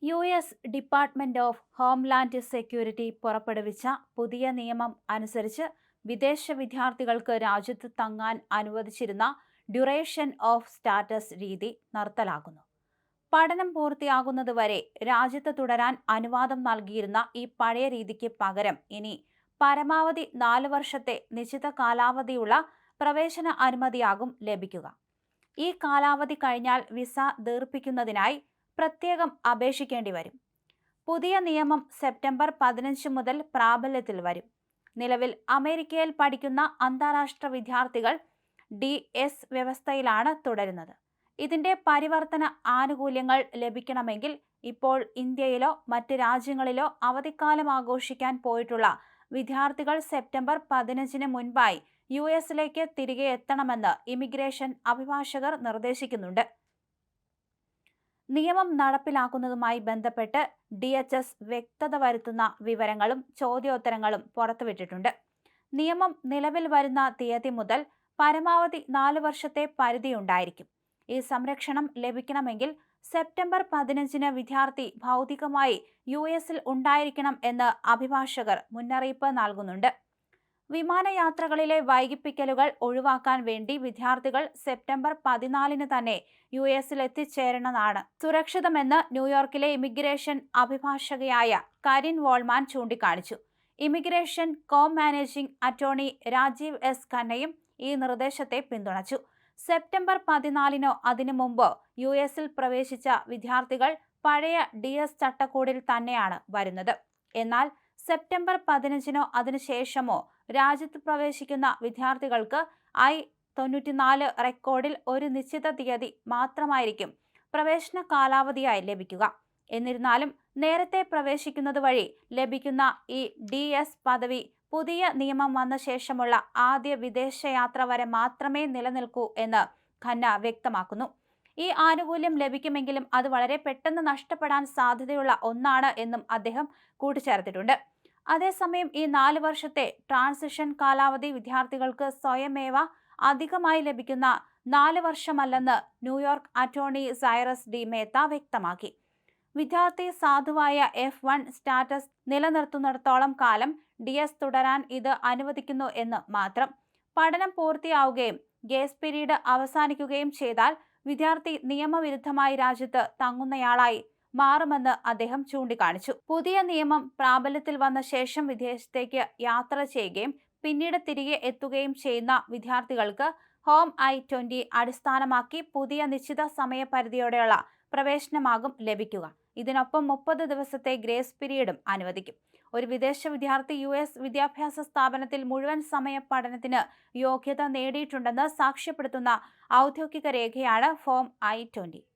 US. Department of homeland security പുറപ്പെടുവിച്ച പുതിയ നിയമം അനുസരിച്ച് വിദേശ വിദ്യാർത്ഥികൾക്ക് രാജ്യത്ത് തങ്ങാൻ അനുവദിച്ചിരുന്ന ഡ്യൂറേഷൻ ഓഫ് സ്റ്റാറ്റസ് രീതി നിർത്തലാക്കുന്നു. പഠനം പൂർത്തിയാകുന്നതുവരെ രാജ്യത്ത് തുടരാൻ അനുവാദം നൽകിയിരുന്ന ഈ പഴയ രീതിക്ക് പകരം ഇനി പരമാവധി 4 വർഷത്തെ നിശ്ചിത കാലാവധിയുള്ള പ്രവേശന അനുമതിയാകും ലഭിക്കുക. ഈ കാലാവധി കഴിഞ്ഞാൽ വിസ ദീർഘിപ്പിക്കുന്നതിനായി പ്രത്യേകം അപേക്ഷിക്കേണ്ടി വരും. പുതിയ നിയമം സെപ്റ്റംബർ 15 മുതൽ പ്രാബല്യത്തിൽ വരും. നിലവിൽ അമേരിക്കയിൽ പഠിക്കുന്ന അന്താരാഷ്ട്ര വിദ്യാർത്ഥികൾ DS വ്യവസ്ഥയിലാണ് തുടരുന്നത്. ഇതിന്റെ പരിവർത്തന ആനുകൂല്യങ്ങൾ ലഭിക്കണമെങ്കിൽ ഇപ്പോൾ ഇന്ത്യയിലോ മറ്റ് രാജ്യങ്ങളിലോ അവധിക്കാലം ആഘോഷിക്കാൻ പോയിട്ടുള്ള വിദ്യാർത്ഥികൾ സെപ്റ്റംബർ 15 മുൻപായി US-ലേക്ക് തിരികെ എത്തണമെന്ന് ഇമിഗ്രേഷൻ അഭിഭാഷകർ നിർദ്ദേശിക്കുന്നുണ്ട്. നിയമം നടപ്പിലാക്കുന്നതുമായി ബന്ധപ്പെട്ട് DHS വ്യക്തത വരുത്തുന്ന വിവരങ്ങളും ചോദ്യോത്തരങ്ങളും പുറത്തുവിട്ടിട്ടുണ്ട്. നിയമം നിലവിൽ വരുന്ന തീയതി മുതൽ പരമാവധി 4 വർഷത്തെ പരിധിയുണ്ടായിരിക്കും. ഈ സംരക്ഷണം ലഭിക്കണമെങ്കിൽ സെപ്റ്റംബർ 15 വിദ്യാർത്ഥി ഭൗതികമായി US-ൽ ഉണ്ടായിരിക്കണം എന്ന് അഭിഭാഷകർ മുന്നറിയിപ്പ് നൽകുന്നുണ്ട്. വിമാനയാത്രകളിലെ വൈകിപ്പിക്കലുകൾ ഒഴിവാക്കാൻ വേണ്ടി വിദ്യാർത്ഥികൾ സെപ്റ്റംബർ 14 തന്നെ US-ൽ എത്തിച്ചേരണമെന്നാണ് സുരക്ഷിതമെന്ന് ന്യൂയോർക്കിലെ ഇമിഗ്രേഷൻ അഭിഭാഷകയായ കരിൻ വോൾമാൻ ചൂണ്ടിക്കാണിച്ചു. Immigration managing attorney Rajeev S. ഖന്നയും ഈ നിർദ്ദേശത്തെ പിന്തുണച്ചു. സെപ്റ്റംബർ 14 അതിനു മുമ്പ് US-ൽ പ്രവേശിച്ച വിദ്യാർത്ഥികൾ പഴയ DS ചട്ടക്കൂടിൽ തന്നെയാണ് വരുന്നത്. എന്നാൽ സെപ്റ്റംബർ 15 അതിനുശേഷമോ രാജ്യത്ത് പ്രവേശിക്കുന്ന വിദ്യാർത്ഥികൾക്ക് I-94 റെക്കോർഡിൽ ഒരു നിശ്ചിത തീയതി മാത്രമായിരിക്കും പ്രവേശന കാലാവധിയായി ലഭിക്കുക. എന്നിരുന്നാലും നേരത്തെ പ്രവേശിക്കുന്നത് വഴി ലഭിക്കുന്ന ഈ DS പദവി പുതിയ നിയമം വന്ന ശേഷമുള്ള ആദ്യ വിദേശയാത്ര വരെ മാത്രമേ നിലനിൽക്കൂ എന്ന് ഖന്ന വ്യക്തമാക്കുന്നു. ഈ ആനുകൂല്യം ലഭിക്കുമെങ്കിലും അത് വളരെ പെട്ടെന്ന് നഷ്ടപ്പെടാൻ സാധ്യതയുള്ള ഒന്നാണ് എന്നും അദ്ദേഹം കൂട്ടിച്ചേർത്തിട്ടുണ്ട്. അതേസമയം ഈ 4 വർഷത്തെ ട്രാൻസിഷൻ കാലാവധി വിദ്യാർത്ഥികൾക്ക് സ്വയമേവ അധികമായി ലഭിക്കുന്ന 4 വർഷമല്ലെന്ന് New York attorney Cyrus D Mehta വ്യക്തമാക്കി. വിദ്യാർത്ഥി സാധുവായ F1 സ്റ്റാറ്റസ് നിലനിർത്തുന്നിടത്തോളം കാലം DS തുടരാൻ ഇത് അനുവദിക്കുന്നു എന്ന് മാത്രം. പഠനം പൂർത്തിയാവുകയും ഗ്രേസ് പീരീഡ് അവസാനിക്കുകയും ചെയ്താൽ വിദ്യാർത്ഥി നിയമവിരുദ്ധമായി രാജ്യത്ത് തങ്ങുന്നയാളായി മാറുമെന്ന് അദ്ദേഹം ചൂണ്ടിക്കാണിച്ചു. പുതിയ നിയമം പ്രാബല്യത്തിൽ വന്ന ശേഷം വിദേശത്തേക്ക് യാത്ര ചെയ്യുകയും പിന്നീട് തിരികെ എത്തുകയും ചെയ്യുന്ന വിദ്യാർത്ഥികൾക്ക് ഹോം I-20 അടിസ്ഥാനമാക്കി പുതിയ നിശ്ചിത സമയപരിധിയോടെയുള്ള പ്രവേശനമാകും ലഭിക്കുക. ഇതിനൊപ്പം 30 ദിവസത്തെ ഗ്രേസ് പീരീഡും അനുവദിക്കും. ഒരു വിദേശ വിദ്യാർത്ഥി US വിദ്യാഭ്യാസ സ്ഥാപനത്തിൽ മുഴുവൻ സമയ പഠനത്തിന് യോഗ്യത നേടിയിട്ടുണ്ടെന്ന് സാക്ഷ്യപ്പെടുത്തുന്ന ഔദ്യോഗിക രേഖയാണ് ഫോം I-20.